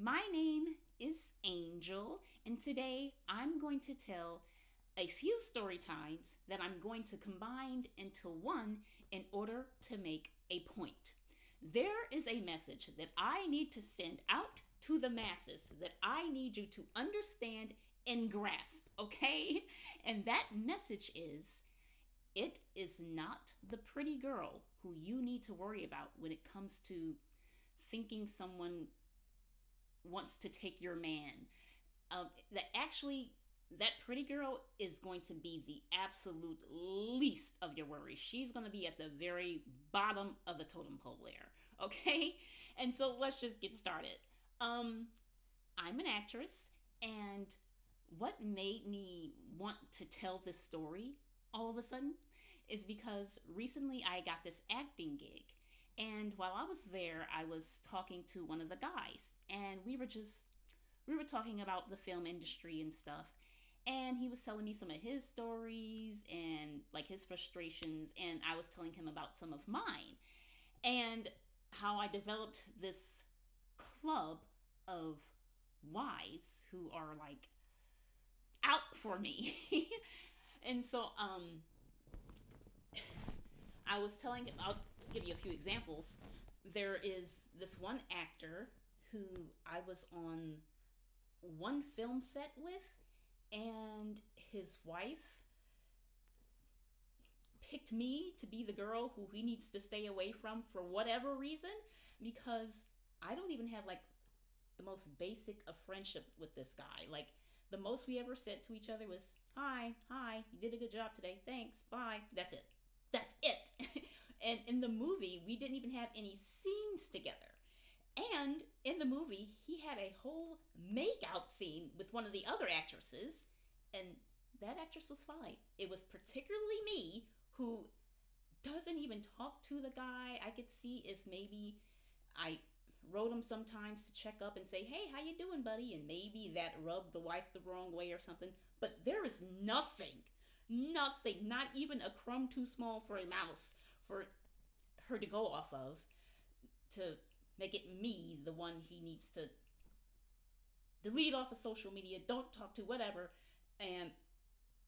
My name is Angel, and today I'm going to tell a few story times that I'm going to combine into one in order to make a point. There is a message that I need to send out to the masses that I need you to understand and grasp, okay? And that message is it is not the pretty girl who you need to worry about when it comes to thinking someone wants to take your man. That actually, that pretty girl is going to be the absolute least of your worries. She's going to be at the very bottom of the totem pole there. Okay? And so let's just get started. Um, I'm an actress, and what made me want to tell this story all of a sudden is because recently I got this acting gig. And while I was there, I was talking to one of the guys, and we were talking about the film industry and stuff. And he was telling me some of his stories and like his frustrations, and I was telling him about some of mine and how I developed this club of wives who are like out for me. And so I was telling him, I'll give you a few examples. There is this one actor who I was on one film set with, and his wife picked me to be the girl who he needs to stay away from for whatever reason, because I don't even have like the most basic of friendship with this guy. Like, the most we ever said to each other was, "Hi, hi, you did a good job today. Thanks, bye." That's it. That's it. And in the movie, we didn't even have any scenes together. And in the movie, he had a whole make-out scene with one of the other actresses, and that actress was fine. It was particularly me who doesn't even talk to the guy. I could see if maybe I wrote him sometimes to check up and say, "Hey, how you doing, buddy?" And maybe that rubbed the wife the wrong way or something. But there is nothing, nothing, not even a crumb too small for a mouse for her to go off of to make it me the one he needs to delete off of social media, don't talk to, whatever. And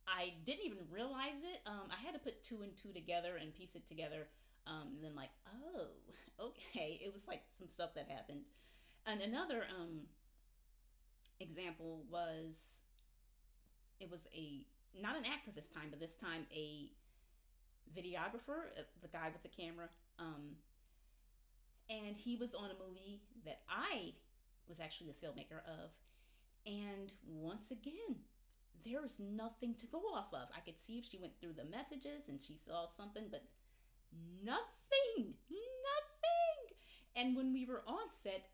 I didn't even realize it. I had to put two and two together and piece it together. And then like, oh, okay. It was like some stuff that happened. And another example was, it was a not an actor this time, but this time a videographer, the guy with the camera. And he was on a movie that I was actually the filmmaker of. And once again, there was nothing to go off of. I could see if she went through the messages and she saw something, but nothing, nothing. And when we were on set,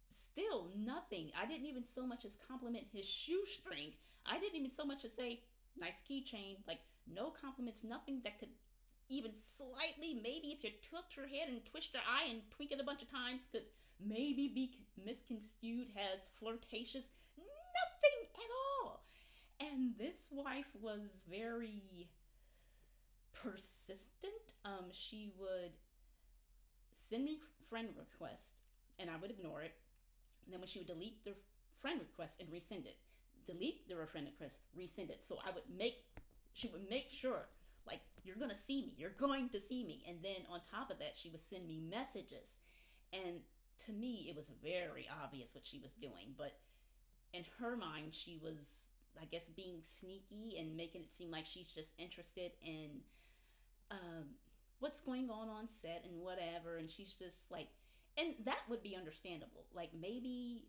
still nothing. I didn't even so much as compliment his shoestring. I didn't even so much as say, "Nice keychain." Like, no compliments, nothing that could even slightly, maybe if you tilt your head and twist your eye and tweak it a bunch of times, could maybe be misconstrued as flirtatious. Nothing at all. And this wife was very persistent. She would send me friend requests and I would ignore it. And then when she would delete the friend request and resend it, delete the friend request, resend it. So she would make sure, like, "You're gonna see me, you're going to see me." And then on top of that, she would send me messages. And to me, it was very obvious what she was doing. But in her mind, she was, I guess, being sneaky and making it seem like she's just interested in what's going on set and whatever. And she's just like, and that would be understandable. Like, maybe,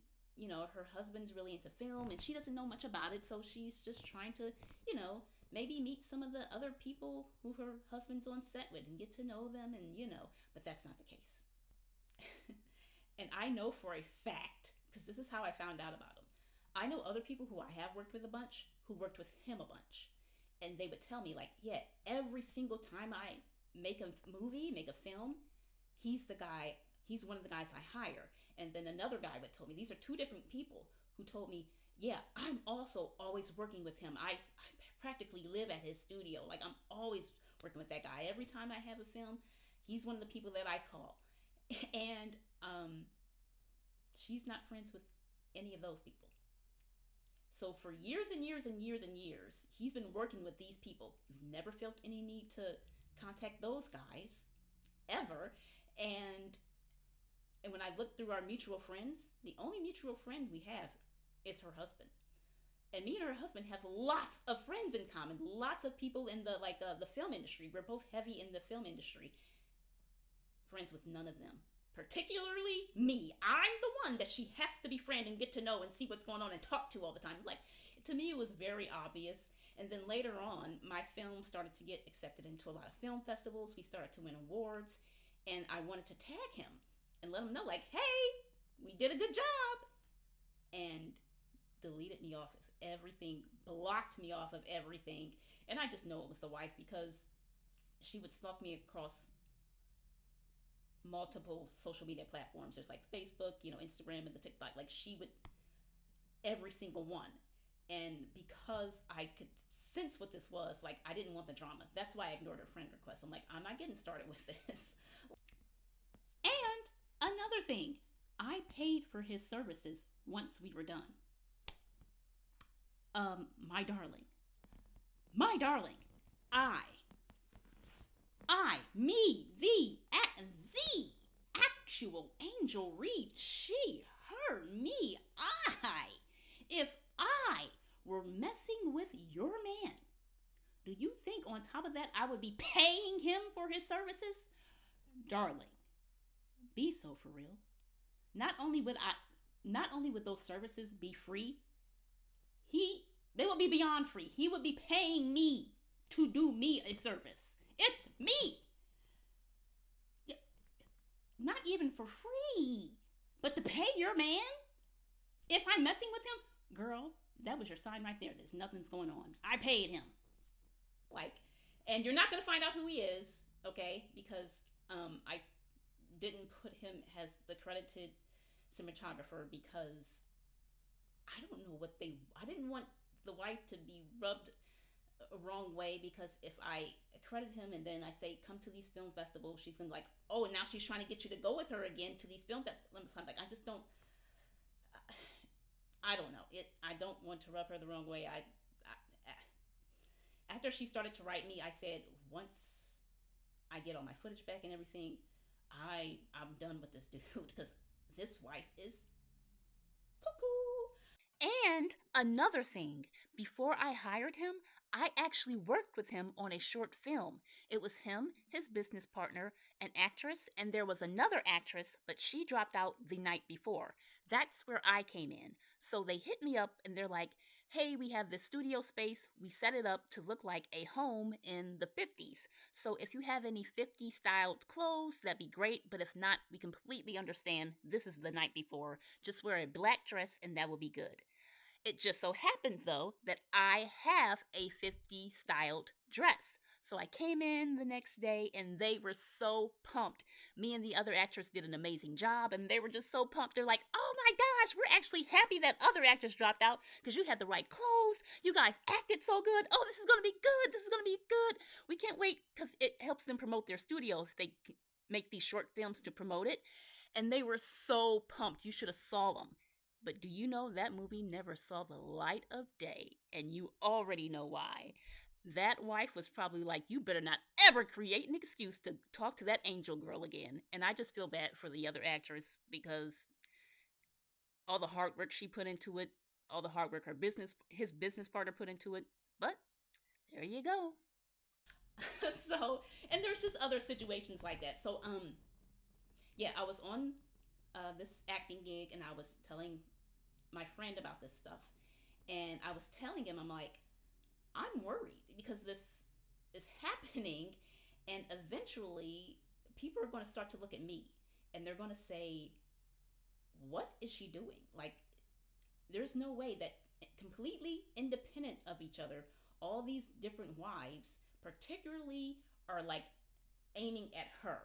her husband's really into film and she doesn't know much about it. So she's just trying to, maybe meet some of the other people who her husband's on set with and get to know them. And, but that's not the case. And I know for a fact, because this is how I found out about him. I know other people who I have worked with a bunch who worked with him a bunch. And they would tell me, like, yeah, every single time I make a movie, make a film, he's one of the guys I hire. And then another guy would tell me, these are two different people who told me, yeah, I'm also always working with him. I practically live at his studio. Like, I'm always working with that guy. Every time I have a film, he's one of the people that I call. And she's not friends with any of those people. So for years and years and years and years, he's been working with these people. You've never felt any need to contact those guys ever. And and when I look through our mutual friends, the only mutual friend we have is her husband. And me and her husband have lots of friends in common. Lots of people in the film industry. We're both heavy in the film industry. Friends with none of them. Particularly me. I'm the one that she has to befriend and get to know and see what's going on and talk to all the time. Like, to me, it was very obvious. And then later on, my film started to get accepted into a lot of film festivals. We started to win awards. And I wanted to tag him and let him know, like, hey, we did a good job. And deleted me off of everything, blocked me off of everything. And I just know it was the wife, because she would stalk me across multiple social media platforms. There's like Facebook, Instagram, and the TikTok. Like, she would, every single one. And because I could sense what this was, like, I didn't want the drama. That's why I ignored her friend request. I'm like, I'm not getting started with this. And another thing, I paid for his services once we were done. My darling, I, me, the actual Angel Reed, she, her, me, if I were messing with your man, do you think on top of that I would be paying him for his services? Darling, be so for real. Not only would those services be free, they would be beyond free. He would be paying me to do me a service. It's me. Not even for free, but to pay your man if I'm messing with him? Girl, that was your sign right there. There's nothing's going on. I paid him. And you're not going to find out who he is, okay? Because I didn't put him as the credited cinematographer, because I don't know I didn't want the wife to be rubbed a wrong way, because if I credit him and then I say, come to these film festivals, she's going to be like, oh, now she's trying to get you to go with her again to these film festivals. I'm like, I just don't, I don't know. I don't want to rub her the wrong way. After she started to write me, I said, once I get all my footage back and everything, I'm done with this dude, because this wife is cuckoo. And another thing, before I hired him, I actually worked with him on a short film. It was him, his business partner, an actress, and there was another actress, but she dropped out the night before. That's where I came in. So they hit me up and they're like, hey, we have this studio space. We set it up to look like a home in the 50s. So if you have any 50s styled clothes, that'd be great. But if not, we completely understand. This is the night before. Just wear a black dress and that will be good. It just so happened, though, that I have a 50s styled dress. So I came in the next day and they were so pumped. Me and the other actress did an amazing job and they were just so pumped. They're like, oh my gosh, we're actually happy that other actress dropped out because you had the right clothes. You guys acted so good. Oh, this is going to be good. This is going to be good. We can't wait, because it helps them promote their studio if they make these short films to promote it. And they were so pumped. You should have saw them. But do you know that movie never saw the light of day? And you already know why. That wife was probably like, you better not ever create an excuse to talk to that angel girl again. And I just feel bad for the other actress, because all the hard work she put into it, all the hard work his business partner put into it. But there you go. So, and there's just other situations like that. So, yeah, I was on this acting gig and I was telling my friend about this stuff. And I was telling him, I'm like, I'm worried because this is happening, and eventually people are going to start to look at me and they're going to say, what is she doing? Like, there's no way that completely independent of each other, all these different wives particularly are like aiming at her.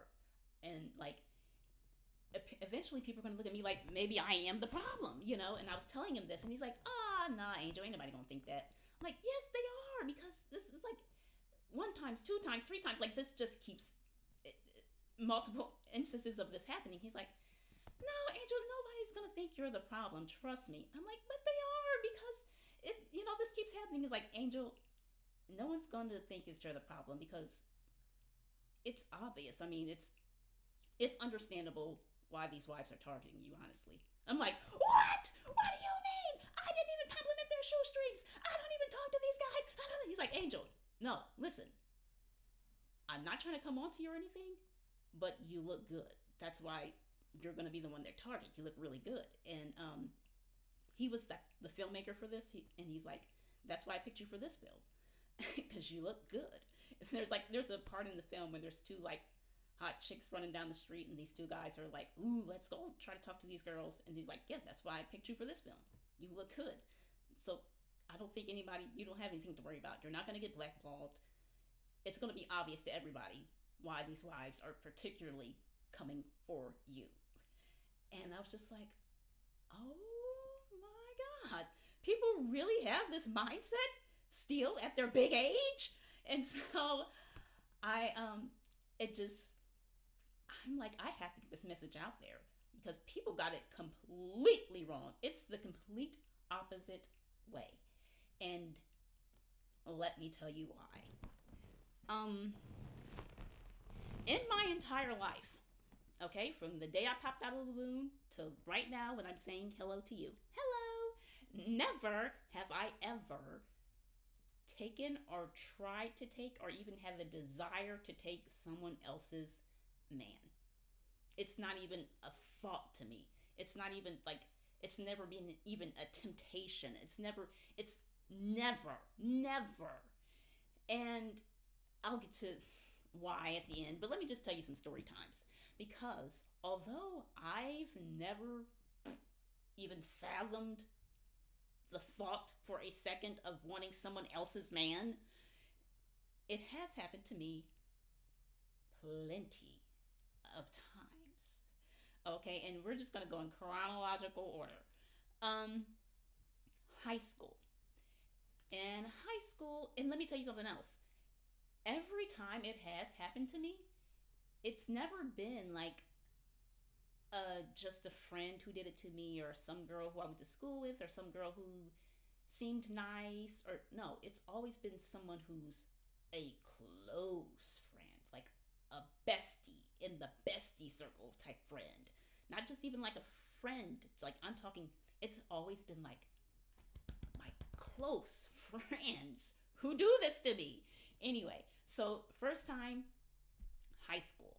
And like, eventually people are going to look at me like maybe I am the problem, And I was telling him this and he's like, nah, Angel, ain't nobody going to think that. I'm like, yes, they are, because this is like 1 times, 2 times, 3 times. Like, this just keeps multiple instances of this happening. He's like, no, Angel, nobody's going to think you're the problem. Trust me. I'm like, but they are because this keeps happening. It's like, Angel, no one's going to think that you're the problem because it's obvious. I mean, it's understandable why these wives are targeting you, honestly. I'm like, what? What do you mean? I didn't even compliment their shoestrings. I don't even talk to these guys. I don't. He's like, Angel, no, listen. I'm not trying to come on to you or anything, but you look good. That's why you're going to be the one they're targeting. You look really good. And he was the filmmaker for this, and he's like, that's why I picked you for this film because you look good. And there's a part in the film where there's two like hot chicks running down the street, and these two guys are like, ooh, let's go try to talk to these girls. And he's like, yeah, that's why I picked you for this film. You look good. So I don't think you don't have anything to worry about. You're not going to get blackballed. It's going to be obvious to everybody why these wives are particularly coming for you. And I was just like, oh my God. People really have this mindset still at their big age. And so I it just I'm like, I have to get this message out there because people got it completely wrong. It's the complete opposite way. And let me tell you why. In my entire life, okay, from the day I popped out of the womb to right now when I'm saying hello to you, hello, never have I ever taken or tried to take or even had the desire to take someone else's man. It's not even a thought to me. It's not even like, it's never been even a temptation. It's never. And I'll get to why at the end, but let me just tell you some story times. Because although I've never even fathomed the thought for a second of wanting someone else's man, it has happened to me plenty of times. Okay, and we're just gonna go in chronological order. High school. In high school, and let me tell you something else. Every time it has happened to me, it's never been like just a friend who did it to me or some girl who I went to school with or some girl who seemed nice or no, it's always been someone who's a close friend, like a bestie in the bestie circle type friend. Not just even like a friend. It's like I'm talking, it's always been like my close friends who do this to me. Anyway, so first time, high school.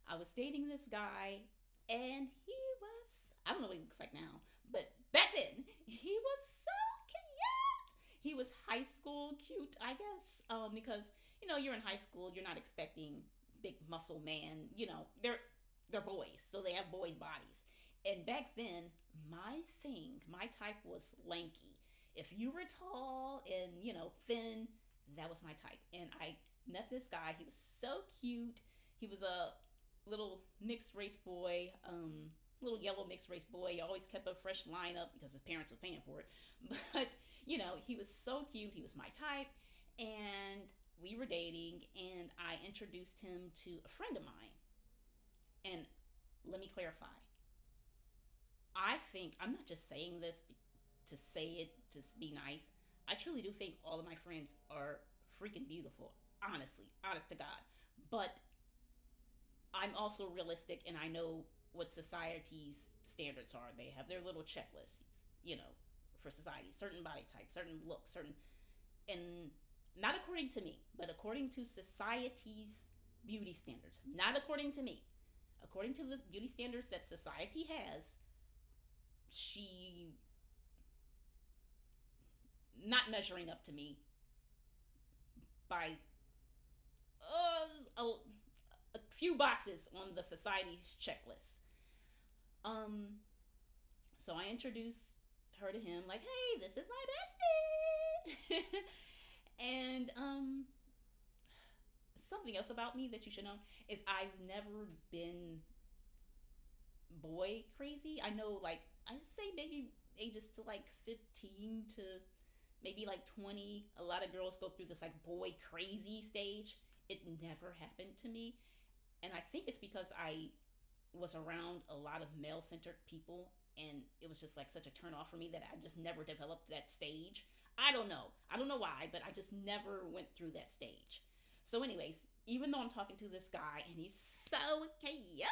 I was dating this guy and he was, I don't know what he looks like now, but back then he was so cute. He was high school cute, I guess, because you're in high school, you're not expecting big muscle man. They're boys, so they have boys' bodies. And back then, my type was lanky. If you were tall and thin, that was my type. And I met this guy. He was so cute. He was a little mixed race boy, little yellow mixed race boy. He always kept a fresh lineup because his parents were paying for it. But he was so cute. He was my type, and we were dating. And I introduced him to a friend of mine. And let me clarify. I think I'm not just saying this to say it, just be nice. I truly do think all of my friends are freaking beautiful. Honestly, honest to God. But I'm also realistic and I know what society's standards are. They have their little checklists, for society. Certain body types, certain looks, and not according to me, but according to society's beauty standards. Not according to me. According to the beauty standards that society has, she not measuring up to me by a few boxes on the society's checklist. So I introduced her to him like, hey, this is my bestie. And something else about me that you should know is I've never been boy crazy. I know, like, I say maybe ages to like 15 to maybe like 20. A lot of girls go through this like boy crazy stage. It never happened to me. And I think it's because I was around a lot of male centered people, and it was just like such a turn off for me that I just never developed that stage. I don't know. I don't know why, but I just never went through that stage. So, anyways, even though I'm talking to this guy and he's so cute,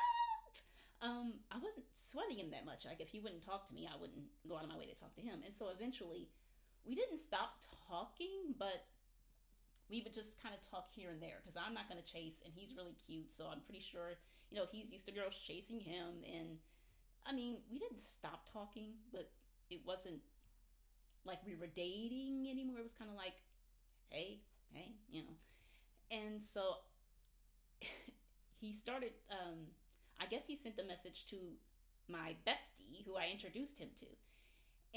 I wasn't sweating him that much. Like if he wouldn't talk to me, I wouldn't go out of my way to talk to him. And so eventually, we didn't stop talking, but we would just kind of talk here and there because I'm not going to chase, and he's really cute, so I'm pretty sure he's used to girls chasing him. And I mean, we didn't stop talking, but it wasn't like we were dating anymore. It was kind of like, hey, hey. And so he started. I guess he sent a message to my bestie, who I introduced him to.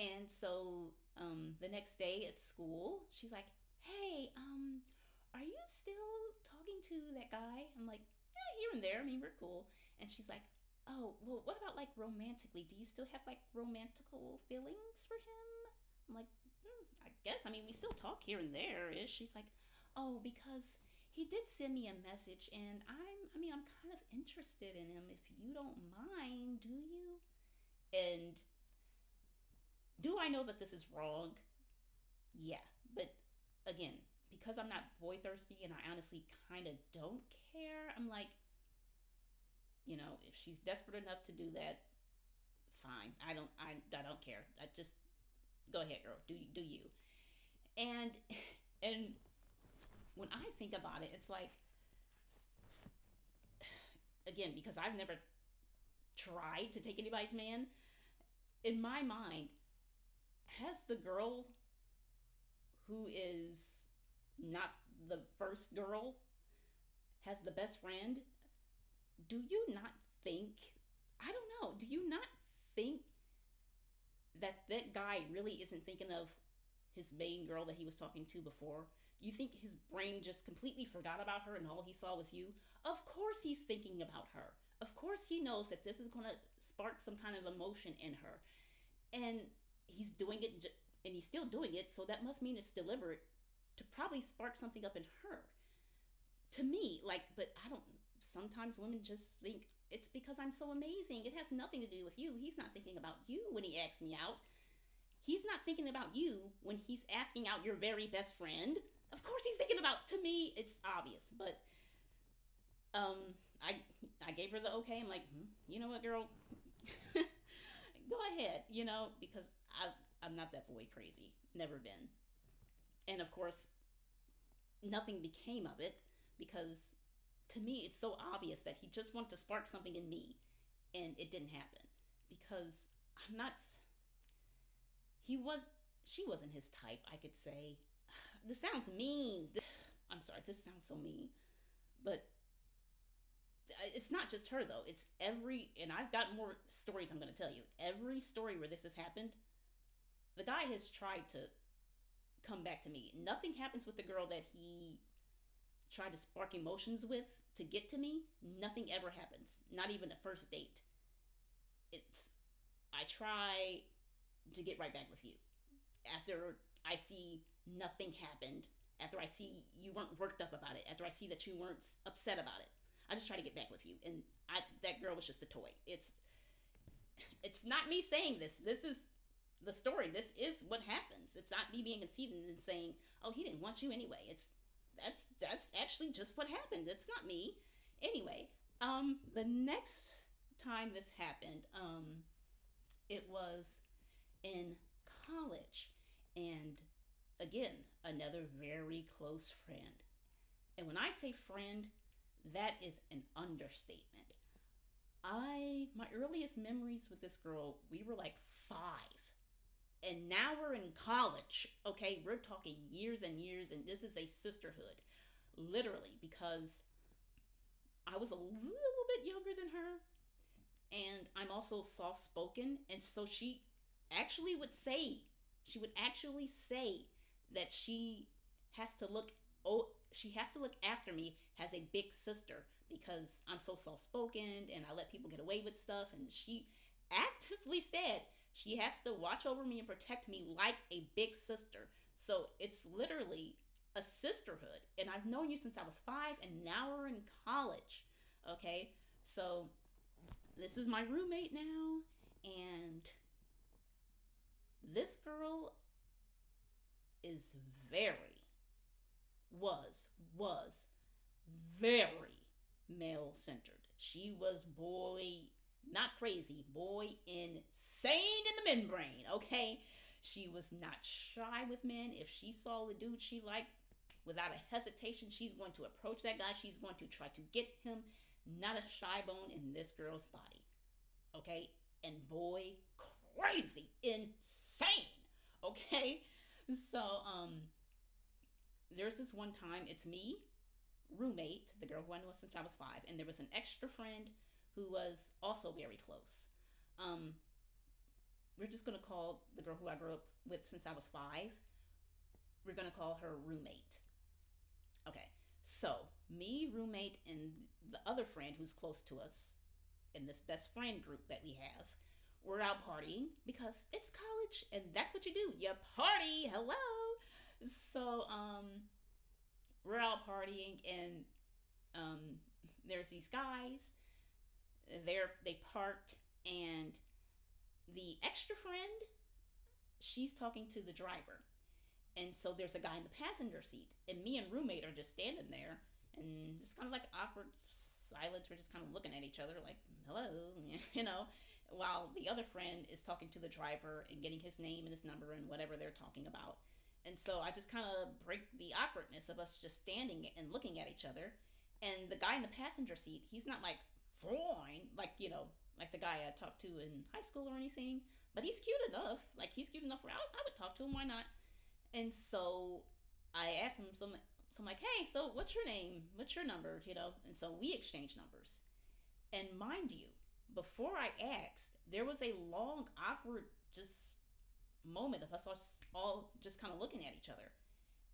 And so the next day at school, she's like, "Hey, are you still talking to that guy?" I'm like, "Yeah, here and there. I mean, we're cool." And she's like, "Oh, well, what about like romantically? Do you still have like romantical feelings for him?" I'm like, I guess. I mean, we still talk here and there. Ish. She's like, "Oh, because he did send me a message, and I'm kind of interested in him. If you don't mind, do you?" And do I know that this is wrong? Yeah, but again, because I'm not boy thirsty and I honestly kind of don't care, I'm like, if she's desperate enough to do that, fine. I don't care. I just go ahead, girl. Do you? And and when I think about it, it's like, again, because I've never tried to take anybody's man. In my mind, has the girl who is not the first girl has the best friend, do you not think, I don't know, do you not think that that guy really isn't thinking of his main girl that he was talking to before? You think his brain just completely forgot about her and all he saw was you? Of course he's thinking about her. Of course he knows that this is going to spark some kind of emotion in her. And he's doing it, and he's still doing it, so that must mean it's deliberate to probably spark something up in her. To me, like, but I don't, sometimes women just think it's because I'm so amazing. It has nothing to do with you. He's not thinking about you when he asks me out. He's not thinking about you when he's asking out your very best friend. Of course he's thinking about, to me, it's obvious, but um I gave her the okay. I'm like, you know what, girl? Go ahead, because I'm not that boy crazy. Never been. And of course, nothing became of it because to me it's so obvious that he just wanted to spark something in me, and it didn't happen because I'm not, he was she wasn't his type, I could say. This sounds mean. I'm sorry, this sounds so mean, but it's not just her though. It's every, and I've got more stories I'm going to tell you. Every story where this has happened, the guy has tried to come back to me. Nothing happens with the girl that he tried to spark emotions with to get to me. Nothing ever happens. Not even a first date. It's, I try to get right back with you after I see nothing happened, after I see you weren't worked up about it, after I see that you weren't upset about it. I just try to get back with you, and that girl was just a toy. It's not me saying this. This is the story. This is what happens. It's not me being conceited and saying, "Oh, he didn't want you anyway." That's actually just what happened. It's not me. Anyway, the next time this happened, it was in college, and again, another very close friend. And when I say friend, that is an understatement. My earliest memories with this girl, we were like 5. And now we're in college. Okay, we're talking years and years, and this is a sisterhood. Literally, because I was a little bit younger than her, and I'm also soft spoken, and so actually would say, she would actually say that has to look she has to look after me as a big sister because I'm so soft spoken and I let people get away with stuff, and she actively said she has to watch over me and protect me like a big sister. So it's literally a sisterhood, and I've known you since I was 5, and now we're in college. Okay, so this is my roommate now, and this girl is very, was very male centered. She was, boy, not crazy, boy, insane in the membrane, okay? She was not shy with men. If she saw the dude she liked, without a hesitation, she's going to approach that guy. She's going to try to get him. Not a shy bone in this girl's body, okay? And boy, crazy, insane, okay? So, there's this one time, it's me, roommate, the girl who I knew since I was 5, and there was an extra friend who was also very close. Um, we're just gonna call the girl who I grew up with since I was 5. We're gonna call her roommate. Okay, so me, roommate, and the other friend who's close to us in this best friend group that we have, we're out partying because it's college and that's what you do. You party. Hello. So we're out partying and um, there's these guys. They parked and the extra friend, she's talking to the driver. And so there's a guy in the passenger seat, and me and roommate are just standing there, and just kind of like awkward silence. We're just kind of looking at each other, like hello, while the other friend is talking to the driver and getting his name and his number and whatever they're talking about. And so I just kind of break the awkwardness of us just standing and looking at each other. And the guy in the passenger seat, he's not like fine, like like the guy I talked to in high school or anything, but he's cute enough. Like he's cute enough where I would talk to him. Why not? And so I asked him some like, hey, so what's your name? What's your number? And so we exchanged numbers. And mind you, before I asked, there was a long, awkward just moment of us all just kind of looking at each other.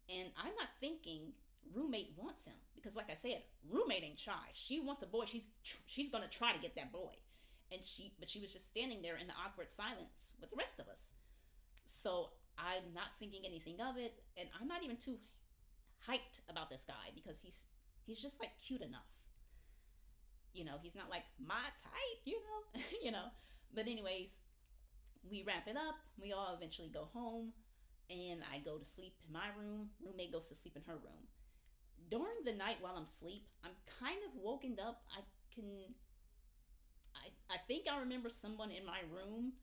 And I'm not thinking roommate wants him because, like I said, roommate ain't shy. She wants a boy. She's gonna try to get that boy. But she was just standing there in the awkward silence with the rest of us. So I'm not thinking anything of it, and I'm not even too hyped about this guy because he's just like cute enough. He's not like my type, you know. But anyways, we wrap it up. We all eventually go home, and I go to sleep in my room. Roommate goes to sleep in her room. During the night while I'm asleep, I'm kind of woken up. I think I remember someone in my room,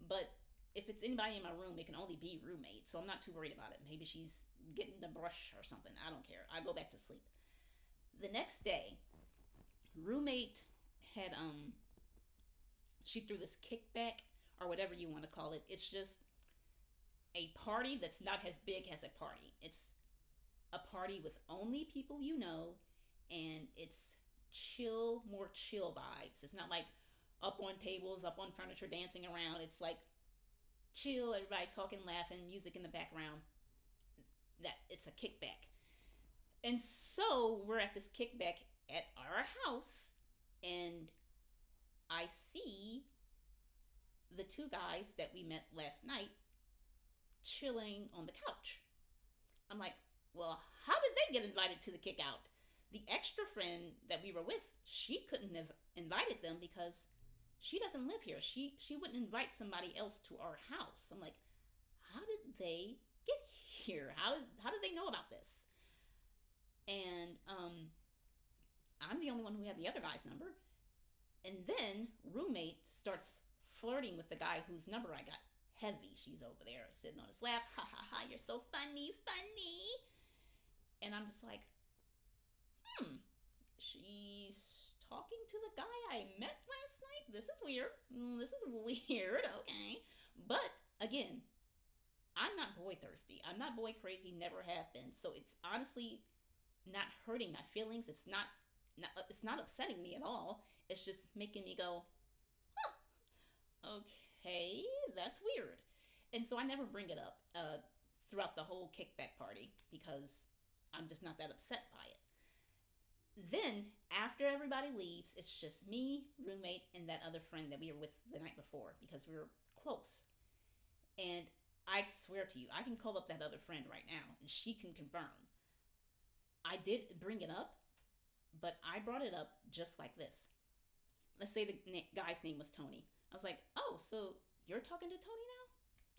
but if it's anybody in my room, it can only be roommate. So I'm not too worried about it. Maybe she's getting the brush or something. I don't care. I go back to sleep. The next day, roommate had she threw this kickback or whatever you want to call it. It's just a party that's not as big as a party. It's a party with only people you know, and it's more chill vibes. It's not like up on tables, up on furniture, dancing around. It's like chill, everybody talking, laughing, music in the background. That it's a kickback. And so we're at this kickback at our house, and I see the two guys that we met last night chilling on the couch. I'm like, well, how did they get invited to the kick out? The extra friend that we were with, she couldn't have invited them because she doesn't live here. She wouldn't invite somebody else to our house. I'm like, how did they get here? How did they know about this? And I'm the only one who had the other guy's number. And then roommate starts flirting with the guy whose number I got. Heavy. She's over there sitting on his lap. Ha ha ha, you're so funny. And I'm just like, she's talking to the guy I met last night. This is weird. Okay. But again, I'm not boy thirsty. I'm not boy crazy. Never have been. So it's honestly not hurting my feelings. It's not upsetting me at all. It's just making me go, okay, that's weird. And so I never bring it up throughout the whole kickback party because I'm just not that upset by it. Then, after everybody leaves, it's just me, roommate, and that other friend that we were with the night before because we were close. And I swear to you, I can call up that other friend right now and she can confirm. I did bring it up, but I brought it up just like this. let's say the guy's name was Tony. I was like, oh, so you're talking to Tony now?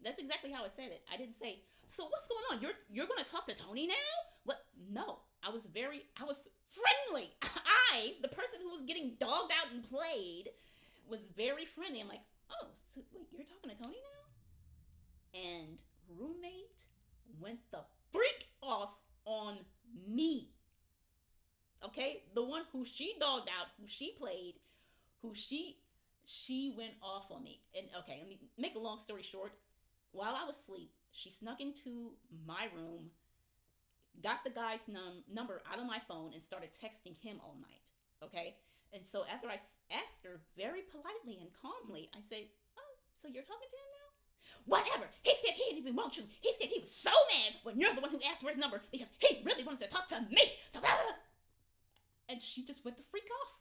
That's exactly how I said it. I didn't say, so what's going on? You're going to talk to Tony now? What? No. I was friendly. The person who was getting dogged out and played, was very friendly. I'm like, oh, so wait, you're talking to Tony now? And roommate went the freak off on me. Okay, the one who she dogged out, who she played, who she went off on me. And okay, let me make a long story short. While I was asleep, she snuck into my room, got the guy's number out of my phone, and started texting him all night. Okay, and so after I asked her very politely and calmly, I said, "Oh, so you're talking to him now?" Whatever. He said he didn't even want you. He said he was so mad when you're the one who asked for his number because he really wanted to talk to me. So, and she just went the freak off.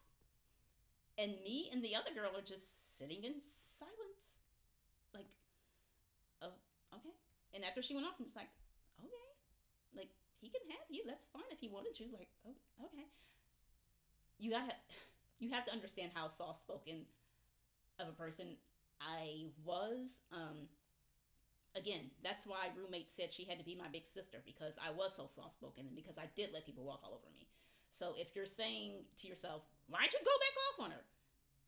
And me and the other girl are just sitting in silence. Like, oh, okay. And after she went off, I'm just like, okay. Like, he can have you. That's fine if he wanted you. Like, oh, okay. You gotta, you have to understand how soft spoken of a person I was. Again, that's why roommate said she had to be my big sister, because I was so soft spoken and because I did let people walk all over me. So if you're saying to yourself, why'd you go back off on her?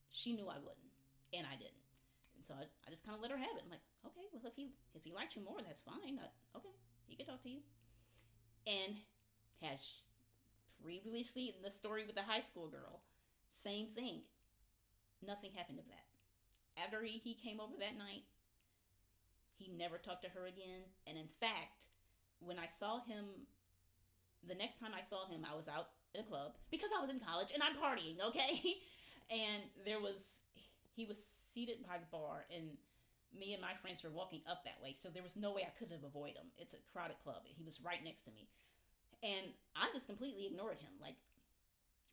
She knew I wouldn't, and I didn't. And so I just kind of let her have it. I'm like, okay, well, if he likes you more, that's fine. Okay, he can talk to you. And has previously in the story with the high school girl, same thing. Nothing happened of that. After he came over that night, he never talked to her again. And in fact, when I saw him, the next time I saw him, I was out at a club because I was in college and I'm partying, okay? And he was seated by the bar, and me and my friends were walking up that way. So there was no way I could have avoided him. It's a crowded club. He was right next to me. And I just completely ignored him. Like,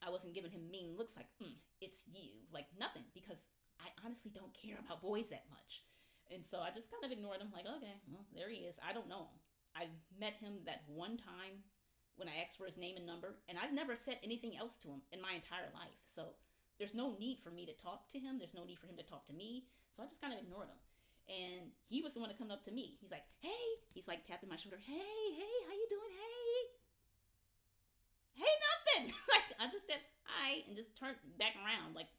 I wasn't giving him mean looks like, it's you. Like, nothing, because I honestly don't care about boys that much. And so I just kind of ignored him, like, okay, well, there he is. I don't know him. I met him that one time when I asked for his name and number, and I've never said anything else to him in my entire life. So there's no need for me to talk to him. There's no need for him to talk to me. So I just kind of ignored him. And he was the one to come up to me. He's like, hey. He's like tapping my shoulder. Hey, how you doing? Hey, nothing. Like, I just said hi and just turned back around. Like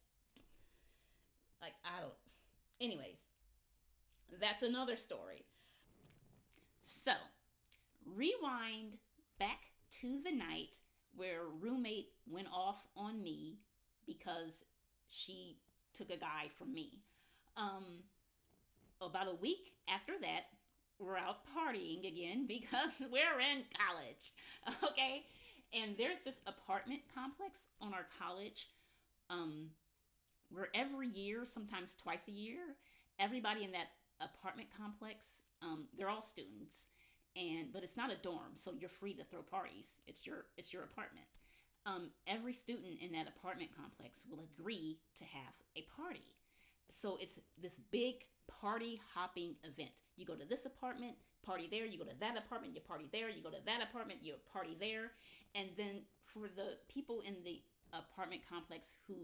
I don't. Anyways, that's another story. So, rewind back to the night where roommate went off on me because she took a guy from me. About a week after that, we're out partying again because we're in college. Okay? And there's this apartment complex on our college where every year, sometimes twice a year, everybody in that apartment complex, they're all students, but it's not a dorm, so you're free to throw parties. It's your apartment. Every student in that apartment complex will agree to have a party. So it's this big party hopping event. You go to this apartment, party there. You go to that apartment, you party there. You go to that apartment, you party there. And then for the people in the apartment complex who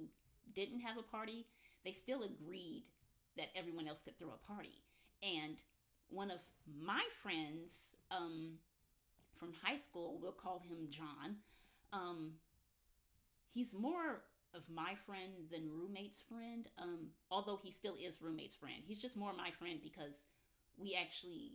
didn't have a party, they still agreed that everyone else could throw a party. And one of my friends from high school, we'll call him John, he's more of my friend than roommate's friend, although he still is roommate's friend. He's just more my friend because we actually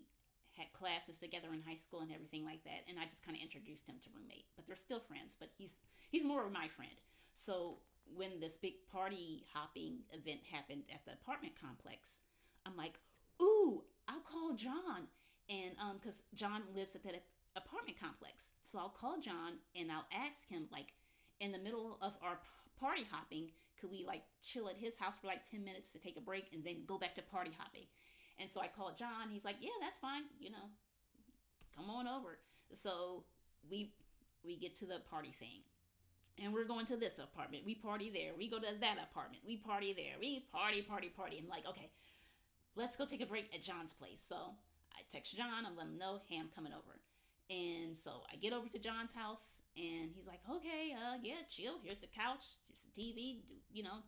had classes together in high school and everything like that, and I just kind of introduced him to roommate. But they're still friends, but he's more of my friend. So when this big party hopping event happened at the apartment complex, I'm like, ooh, I'll call John. And because John lives at that apartment complex. So I'll call John and I'll ask him, like, in the middle of our party hopping, could we like chill at his house for like 10 minutes to take a break and then go back to party hopping? And so I called John. He's like, yeah, that's fine. Come on over. So we get to the party thing. And we're going to this apartment. We party there. We go to that apartment. We party there. We party. I'm like, okay, let's go take a break at John's place. So I text John. I'm letting him know, hey, I'm coming over. And so I get over to John's house, and he's like, okay, yeah, chill. Here's the couch. Here's the TV.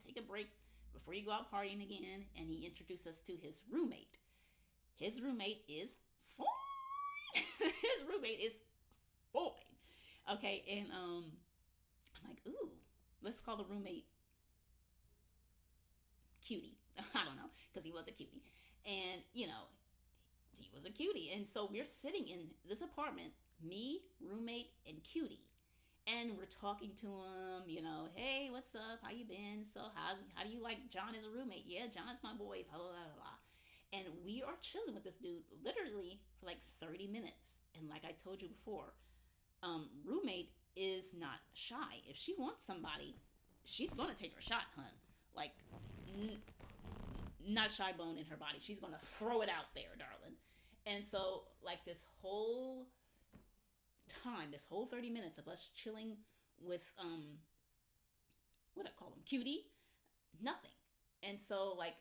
Take a break. before you go out partying again, and he introduced us to his roommate. His roommate is fine. His roommate is fine. Okay, and I'm like, ooh, let's call the roommate cutie. I don't know, because he was a cutie. And, he was a cutie. And so we're sitting in this apartment, me, roommate, and cutie. And we're talking to him, hey, what's up? How you been? So how do you like John as a roommate? Yeah, John's my boy, blah, blah, blah, blah. And we are chilling with this dude literally for like 30 minutes. And like I told you before, roommate is not shy. If she wants somebody, she's gonna take her shot, hun. Like, not a shy bone in her body. She's gonna throw it out there, darling. And so, like, this whole 30 minutes of us chilling with what I call him, cutie, nothing. And so, like,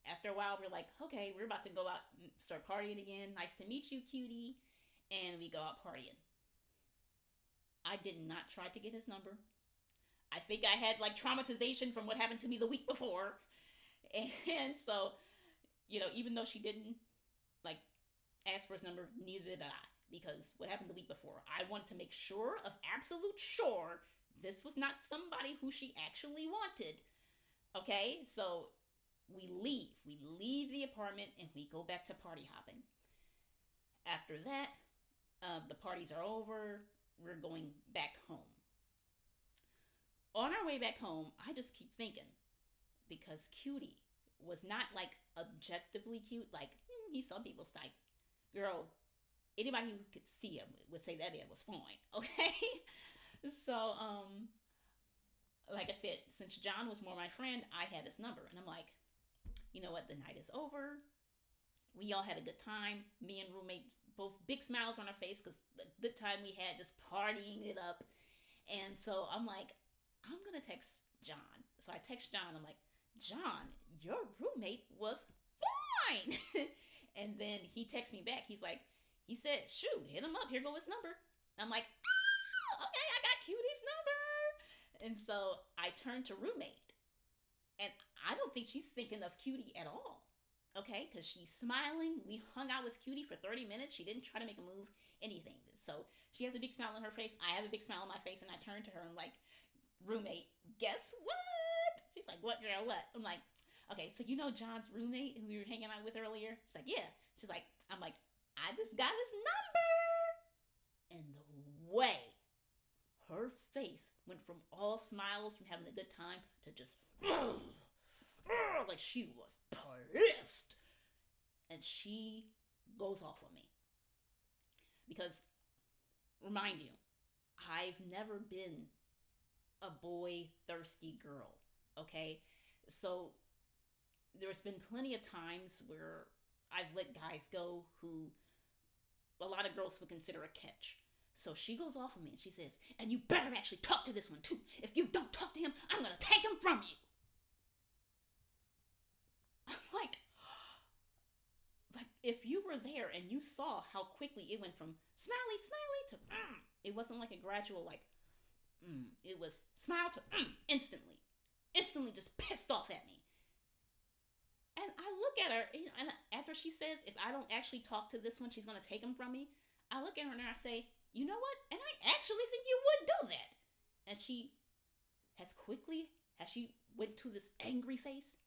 after a while, we're like, okay, we're about to go out and start partying again. Nice to meet you, cutie. And we go out partying. I did not try to get his number. I think I had like traumatization from what happened to me the week before. And so, even though she didn't like ask for his number, neither did I. Because what happened the week before, I wanted to make sure of absolute sure this was not somebody who she actually wanted. Okay, so we leave the apartment and we go back to party hopping. After that, the parties are over. We're going back home. On our way back home, I just keep thinking, because cutie was not like objectively cute, like he's some people's type. Girl, anybody who could see him would say that man was fine. Okay, so like I said, since John was more my friend, I had his number, and I'm like, you know what? The night is over. We all had a good time. Me and roommate both big smiles on our face because the good time we had just partying it up. And so I'm like, I'm gonna text John. So I text John. I'm like, John, your roommate was fine. And then he texts me back. He said, shoot, hit him up. Here go his number. And I'm like, okay, I got Cutie's number. And so I turned to roommate. And I don't think she's thinking of Cutie at all. Okay, because she's smiling. We hung out with Cutie for 30 minutes. She didn't try to make a move, anything. So she has a big smile on her face. I have a big smile on my face. And I turn to her and I'm like, roommate, guess what? She's like, what, girl, what? I'm like, okay, so John's roommate who we were hanging out with earlier? She's like, yeah. She's like, I'm like, I just got his number. And the way her face went from all smiles from having a good time to just like she was pissed. And she goes off on me. Because, remind you, I've never been a boy thirsty girl. Okay? So there's been plenty of times where I've let guys go who a lot of girls would consider a catch. So she goes off on me and she says, and you better actually talk to this one too. If you don't talk to him, I'm going to take him from you. Like, if you were there and you saw how quickly it went from smiley to it wasn't like a gradual it was smile to instantly just pissed off at me. And I look at her, and after she says, if I don't actually talk to this one, she's going to take him from me. I look at her and I say, you know what? And I actually think you would do that. And she went to this angry face.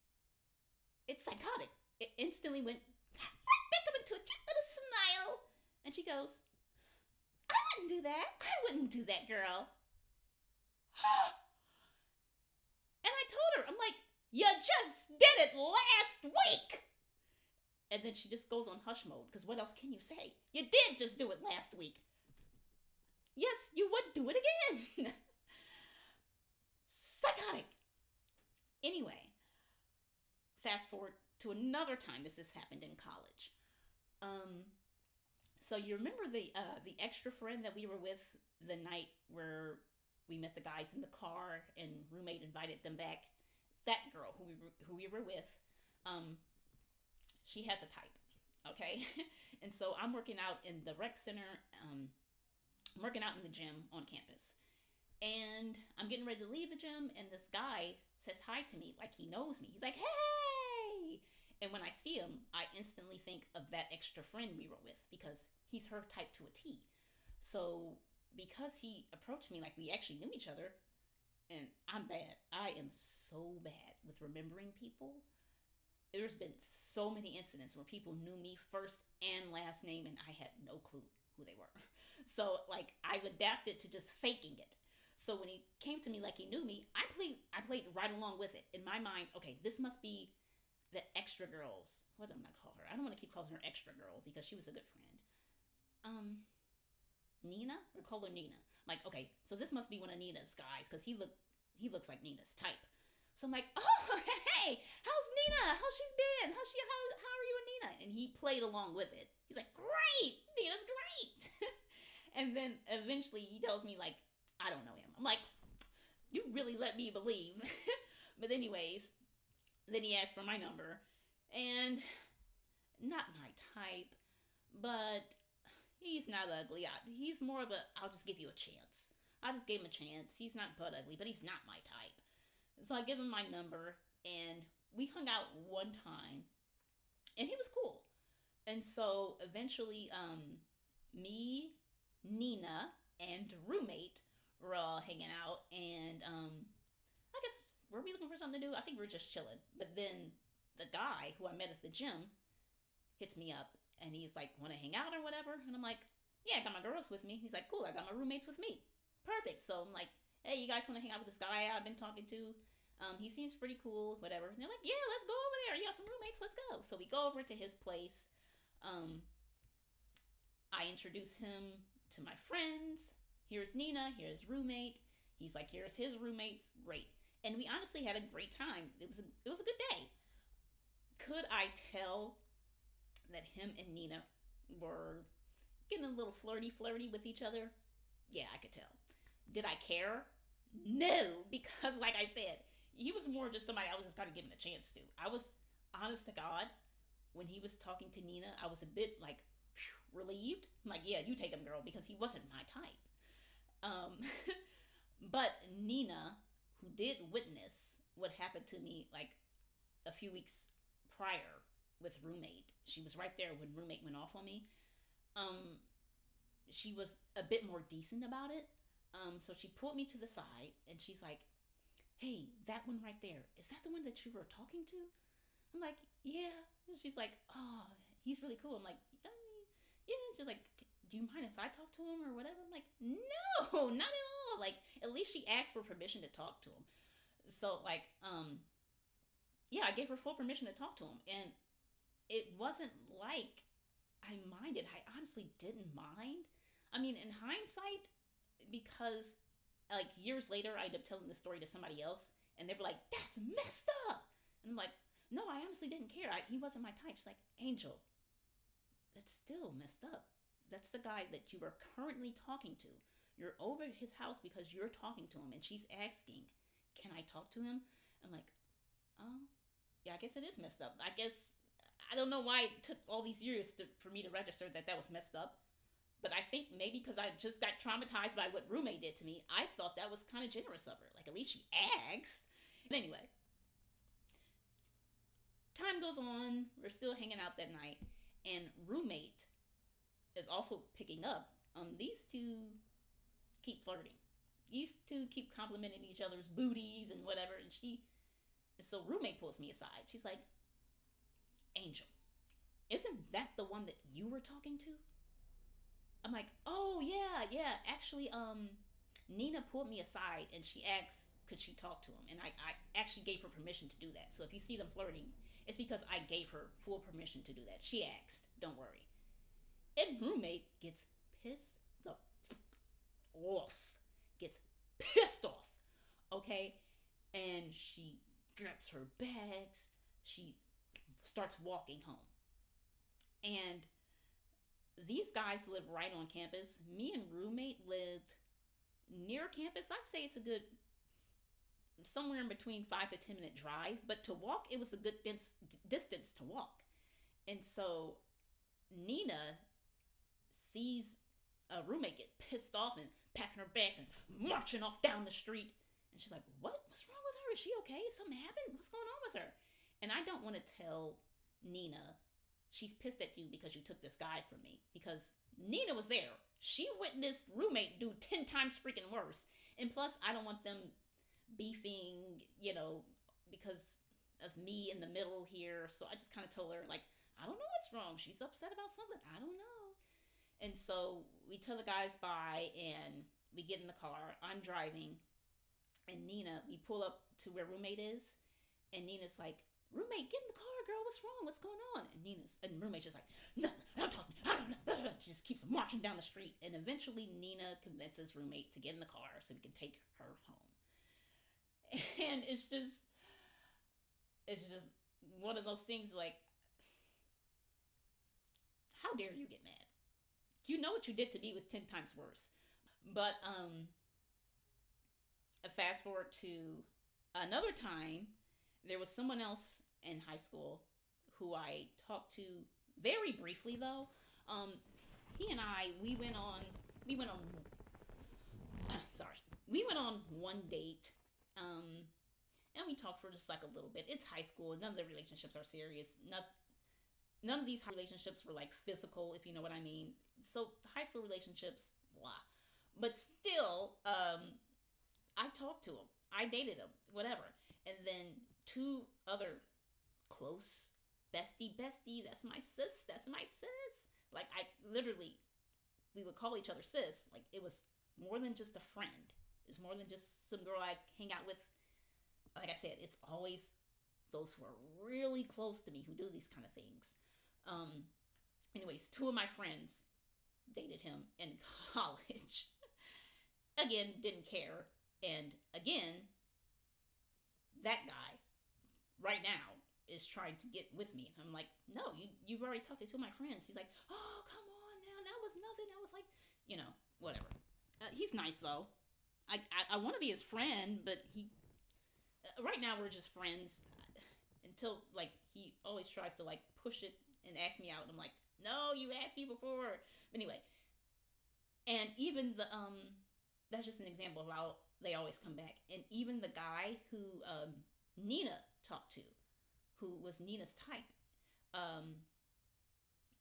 It's psychotic. It instantly went back up into a cute little smile. And she goes, I wouldn't do that. I wouldn't do that, girl. And I told her, I'm like, you just did it last week. And then she just goes on hush mode, because what else can you say? You did just do it last week. Yes, you would do it again. Psychotic. Anyway, fast forward to another time this has happened in college. So you remember the extra friend that we were with the night where we met the guys in the car and roommate invited them back? That girl who we were with, she has a type, okay? And so I'm working out in the rec center. I'm working out in the gym on campus. And I'm getting ready to leave the gym, and this guy says hi to me like he knows me. He's like, hey! And when I see him, I instantly think of that extra friend we were with because he's her type to a T. So because he approached me like we actually knew each other, and I'm bad. I am so bad with remembering people. There's been so many incidents where people knew me first and last name and I had no clue who they were. So like I've adapted to just faking it. So when he came to me like he knew me, I played right along with it. In my mind, okay, this must be the extra girls. What am I call her? I don't want to keep calling her extra girl because she was a good friend. Nina? Or call her Nina. I'm like, okay, so this must be one of Nina's guys because he looks like Nina's type. So I'm like, oh, hey, how's Nina? How's she's been? How are you and Nina? And he played along with it. He's like, great, Nina's great. And then eventually he tells me like, I don't know him. I'm like, you really let me believe. But anyways, then he asked for my number, and not my type, but he's not ugly. He's more of a, I'll just give you a chance. I just gave him a chance. He's not butt ugly, but he's not my type. So I give him my number, and we hung out one time, and he was cool. And so eventually, me, Nina, and roommate were all hanging out, and I guess were we looking for something to do? I think we were just chilling. But then the guy who I met at the gym hits me up, and he's like, "Want to hang out or whatever?" And I'm like, "Yeah, I got my girls with me." He's like, "Cool, I got my roommates with me." Perfect. So I'm like, "Hey, you guys want to hang out with this guy I've been talking to? He seems pretty cool, whatever." And they're like, "Yeah, let's go over there. You got some roommates, let's go." So we go over to his place. I introduce him to my friends. Here's Nina, here's roommate. He's like, here's his roommates. Great. And we honestly had a great time. It was a good day. Could I tell that him and Nina were getting a little flirty with each other? Yeah, I could tell. Did I care? No, because like I said, he was more just somebody I was just kind of giving a chance to. I was, honest to God, when he was talking to Nina, I was a bit like relieved. I'm like, yeah, you take him, girl, because he wasn't my type. Um, but Nina, who did witness what happened to me like a few weeks prior with roommate, she was right there when roommate went off on me. Um, she was a bit more decent about it. So she pulled me to the side and she's like, "Hey, that one right there, is that the one that you were talking to?" I'm like, "Yeah." And she's like, "Oh, he's really cool." I'm like, "Yeah." She's like, "Do you mind if I talk to him or whatever?" I'm like, "No, not at all." Like, at least she asked for permission to talk to him. So like, yeah, I gave her full permission to talk to him, and it wasn't like I minded. I honestly didn't mind. I mean, in hindsight, because like years later, I ended up telling the story to somebody else, and they were like, "That's messed up," and I'm like, "No, I honestly didn't care. He wasn't my type." She's like, "Angel, that's still messed up. That's the guy that you are currently talking to. You're over at his house because you're talking to him, and she's asking, 'Can I talk to him?'" I'm like, "Oh, yeah, I guess it is messed up. I guess I don't know why it took all these years for me to register that that was messed up. But I think maybe because I just got traumatized by what roommate did to me, I thought that was kind of generous of her. Like, at least she asked." But anyway, time goes on. We're still hanging out that night. And roommate is also picking up on these two keep flirting. These two keep complimenting each other's booties and whatever. And so roommate pulls me aside. She's like, "Angel, isn't that the one that you were talking to?" I'm like, "Oh yeah. Actually, Nina pulled me aside and she asked could she talk to him, and I actually gave her permission to do that. So if you see them flirting, it's because I gave her full permission to do that. She asked. Don't worry." And roommate gets pissed the off. Gets pissed off. Okay, and she grabs her bags. She starts walking home, and these guys live right on campus. Me and roommate lived near campus. I'd say it's a good somewhere in between 5 to 10 minute drive, but to walk, it was a good distance to walk. And so Nina sees a roommate get pissed off and packing her bags and marching off down the street. And she's like, What's wrong with her? Is she okay? Something happened? What's going on with her? And I don't want to tell Nina she's pissed at you because you took this guy from me, because Nina was there. She witnessed roommate do 10 times freaking worse. And plus, I don't want them beefing, because of me in the middle here. So I just kind of told her, like, I don't know what's wrong. She's upset about something. I don't know. And so we tell the guys bye and we get in the car. I'm driving. And Nina, we pull up to where roommate is. And Nina's like, roommate, get in the car, girl. What's wrong? What's going on? And roommate's just like, no, I'm talking. She just keeps marching down the street. And eventually Nina convinces roommate to get in the car so we can take her home. And it's just one of those things, like, how dare you get mad? You know what you did to me was 10 times worse. But fast forward to another time, there was someone else in high school who I talked to very briefly, though. He and I, we went on one date. And we talked for just like a little bit. It's high school. None of the relationships are serious. None of these relationships were like physical, if you know what I mean. So high school relationships, blah. But still, I talked to him. I dated him, whatever. And then two other close bestie. That's my sis. Like, I literally, we would call each other sis. Like, it was more than just a friend. It's more than just some girl I hang out with. Like I said, it's always those who are really close to me who do these kind of things. Anyways, two of my friends dated him in college. Again, didn't care. And again, that guy right now is trying to get with me. I'm like, no, you've already talked to two of my friends. He's like, oh, come on now. That was nothing. That was like, whatever. He's nice, though. I want to be his friend, but right now we're just friends until, like, he always tries to, like, push it and ask me out. And I'm like, no, you asked me before. But anyway, and even that's just an example of how they always come back. And even the guy who Nina talked to, who was Nina's type,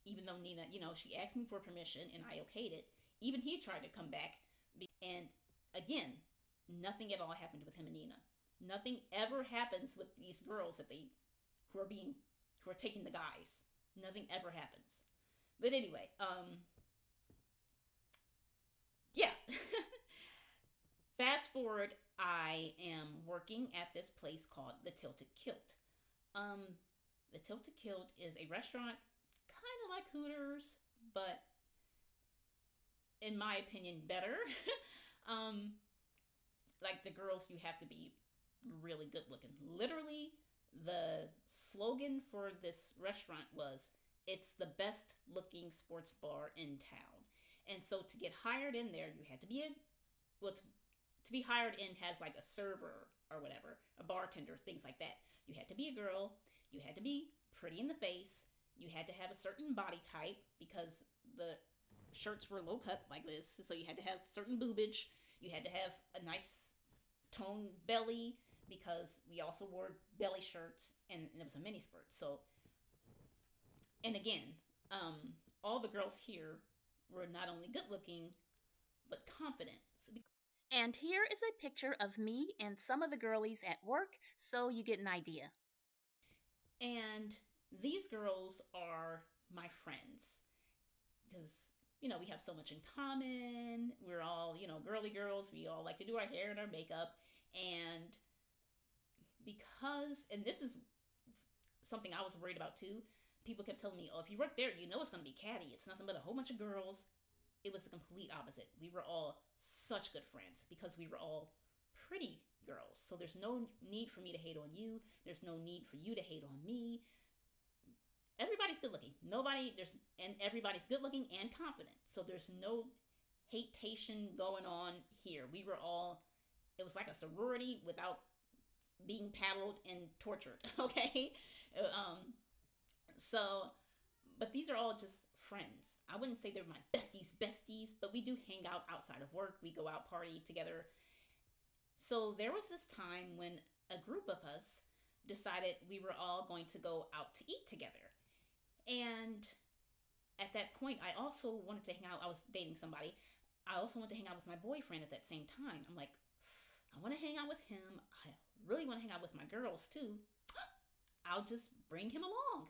even though Nina, she asked me for permission and I okayed it, even he tried to come back. And again, nothing at all happened with him and Nina. Nothing ever happens with these girls who are taking the guys. Nothing ever happens. But anyway, yeah. Fast forward, I am working at this place called the Tilted Kilt. The Tilted Kilt is a restaurant kind of like Hooters, but in my opinion, better. Like, the girls, you have to be really good looking. Literally, the slogan for this restaurant was, it's the best looking sports bar in town. And so to get hired in there, you had to be to be hired in has like a server or whatever, a bartender, things like that. You had to be a girl. You had to be pretty in the face. You had to have a certain body type because the shirts were low cut like this. So you had to have certain boobage. You had to have a nice toned belly because we also wore belly shirts and it was a mini skirt. So, and again, all the girls here were not only good looking, but confident. And here is a picture of me and some of the girlies at work so you get an idea. And these girls are my friends because, we have so much in common. We're all, girly girls. We all like to do our hair and our makeup. And and this is something I was worried about too. People kept telling me, oh, if you work there, it's going to be catty. It's nothing but a whole bunch of girls. It was the complete opposite. We were all such good friends because we were all pretty girls. So there's no need for me to hate on you. There's no need for you to hate on me. Everybody's good looking. And everybody's good looking and confident. So there's no hatation going on here. It was like a sorority without being paddled and tortured. Okay. But these are all just friends. I wouldn't say they're my besties, but we do hang out outside of work. We go out party together. So there was this time when a group of us decided we were all going to go out to eat together. And at that point, I also wanted to hang out. I was dating somebody. I also wanted to hang out with my boyfriend at that same time. I'm like, I want to hang out with him. I really want to hang out with my girls too. I'll just bring him along.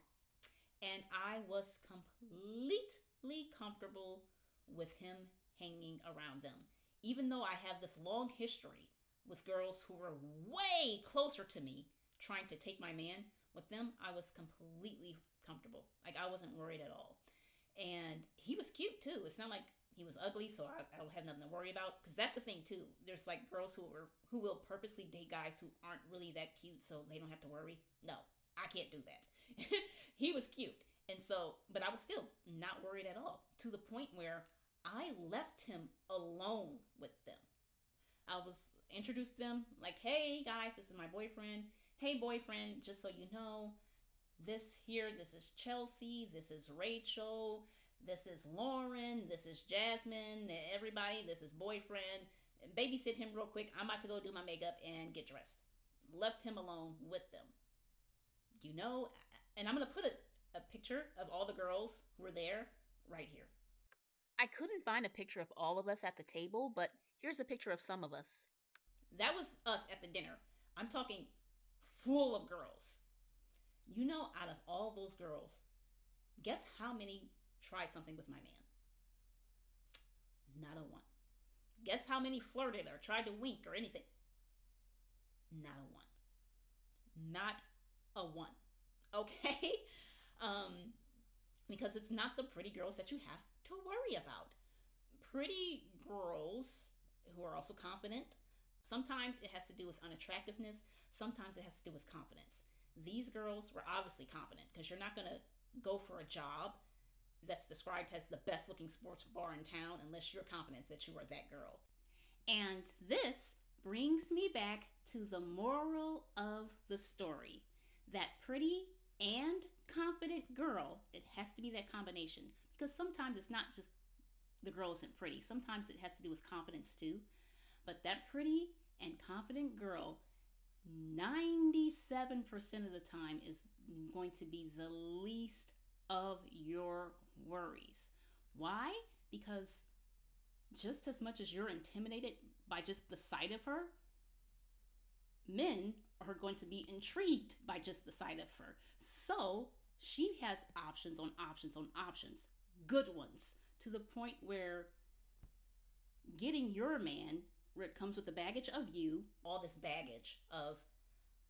And I was completely comfortable with him hanging around them. Even though I have this long history with girls who were way closer to me trying to take my man, with them, I was completely comfortable. Like, I wasn't worried at all. And he was cute too. It's not like he was ugly, so I don't have nothing to worry about. Because that's the thing too. There's like girls who will purposely date guys who aren't really that cute, so they don't have to worry. No, I can't do that. He was cute, and so, but I was still not worried at all. To the point where I left him alone with them. I was introduced them like, "Hey guys, this is my boyfriend. Hey boyfriend, just so you know, this is Chelsea, this is Rachel, this is Lauren, this is Jasmine, everybody, this is boyfriend. Babysit him real quick. I'm about to go do my makeup and get dressed." Left him alone with them. You know, and I'm going to put a picture of all the girls who were there right here. I couldn't find a picture of all of us at the table, but here's a picture of some of us. That was us at the dinner. I'm talking full of girls. You know, out of all those girls, guess how many tried something with my man? Not a one. Guess how many flirted or tried to wink or anything? Not a one. Not a one. Okay? Because it's not the pretty girls that you have to worry about. Pretty girls who are also confident. Sometimes it has to do with unattractiveness. Sometimes it has to do with confidence. These girls were obviously confident, because you're not going to go for a job that's described as the best looking sports bar in town unless you're confident that you are that girl. And this brings me back to the moral of the story. That pretty and confident girl, it has to be that combination. Because sometimes it's not just the girl isn't pretty. Sometimes it has to do with confidence too. But that pretty and confident girl, 97% of the time, is going to be the least of your worries. Why? Because just as much as you're intimidated by just the sight of her, men are going to be intrigued by just the sight of her. So she has options on options on options, good ones, to the point where getting your man, where it comes with the baggage of you, all this baggage of,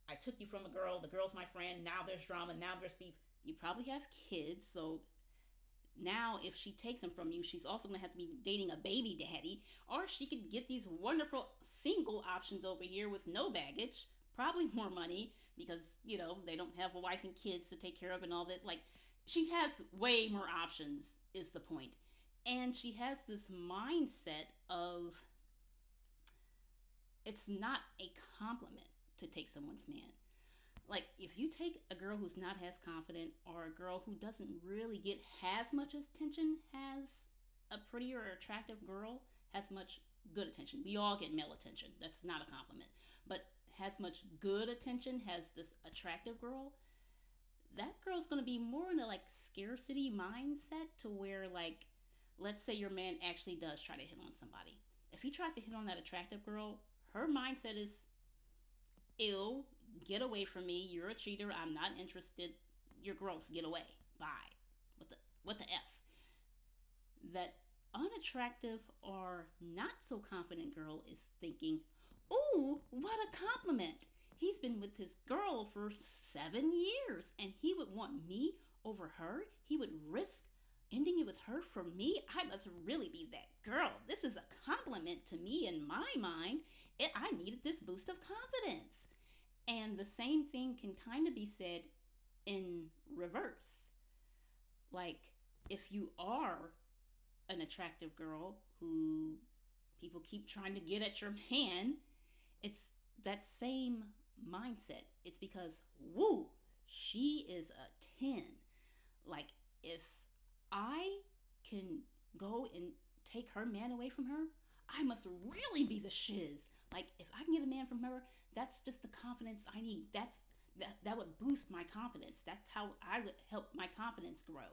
I took you from a girl, the girl's my friend, now there's drama, now there's beef. You probably have kids, so now if she takes him from you, she's also going to have to be dating a baby daddy, or she could get these wonderful single options over here with no baggage, probably more money, because, you know, they don't have a wife and kids to take care of and all that. Like, she has way more options, is the point. And she has this mindset of, it's not a compliment to take someone's man. Like, if you take a girl who's not as confident, or a girl who doesn't really get as much attention as a prettier or attractive girl, has much good attention. We all get male attention. That's not a compliment. But has much good attention, has this attractive girl, that girl's going to be more in a like scarcity mindset, to where, like, let's say your man actually does try to hit on somebody. If he tries to hit on that attractive girl, her mindset is, ew, get away from me, you're a cheater, I'm not interested, you're gross, get away, bye. What the F? That unattractive or not so confident girl is thinking, ooh, what a compliment. He's been with his girl for 7 years, and he would want me over her? He would risk ending it with her for me? I must really be that girl. This is a compliment to me in my mind. I needed this boost of confidence. And the same thing can kind of be said in reverse. Like, if you are an attractive girl who people keep trying to get at your man, it's that same mindset. It's because, woo, she is a 10. Like, if I can go and take her man away from her, I must really be the shiz. Like if I can get a man from her, that's just the confidence I need. That would boost my confidence. That's how I would help my confidence grow.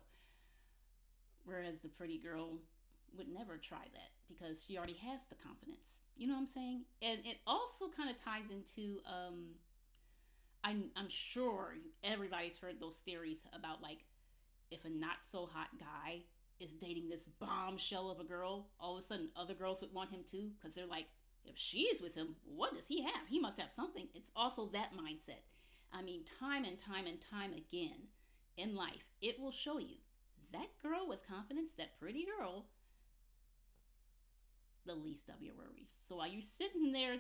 Whereas the pretty girl would never try that because she already has the confidence. You know what I'm saying? And it also kind of ties into I'm sure everybody's heard those theories about like if a not so hot guy is dating this bombshell of a girl, all of a sudden other girls would want him too because they're like, if she's with him, what does he have? He must have something. It's also that mindset. I mean, time and time and time again in life, it will show you that girl with confidence, that pretty girl, the least of your worries. So while you're sitting there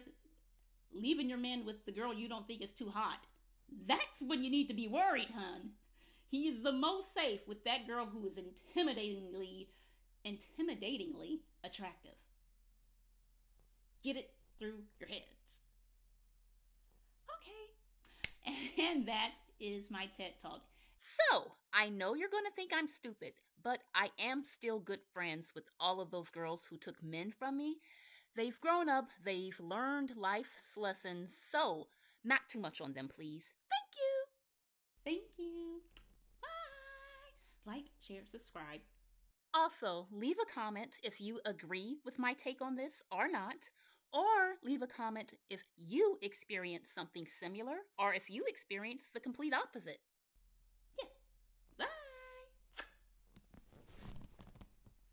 leaving your man with the girl you don't think is too hot, that's when you need to be worried, hun. He's the most safe with that girl who is intimidatingly attractive. Get it through your heads. Okay. And that is my TED Talk. So, I know you're going to think I'm stupid, but I am still good friends with all of those girls who took men from me. They've grown up, they've learned life's lessons, so not too much on them, please. Thank you. Thank you. Bye. Like, share, subscribe. Also, leave a comment if you agree with my take on this or not, or leave a comment if you experience something similar or if you experience the complete opposite.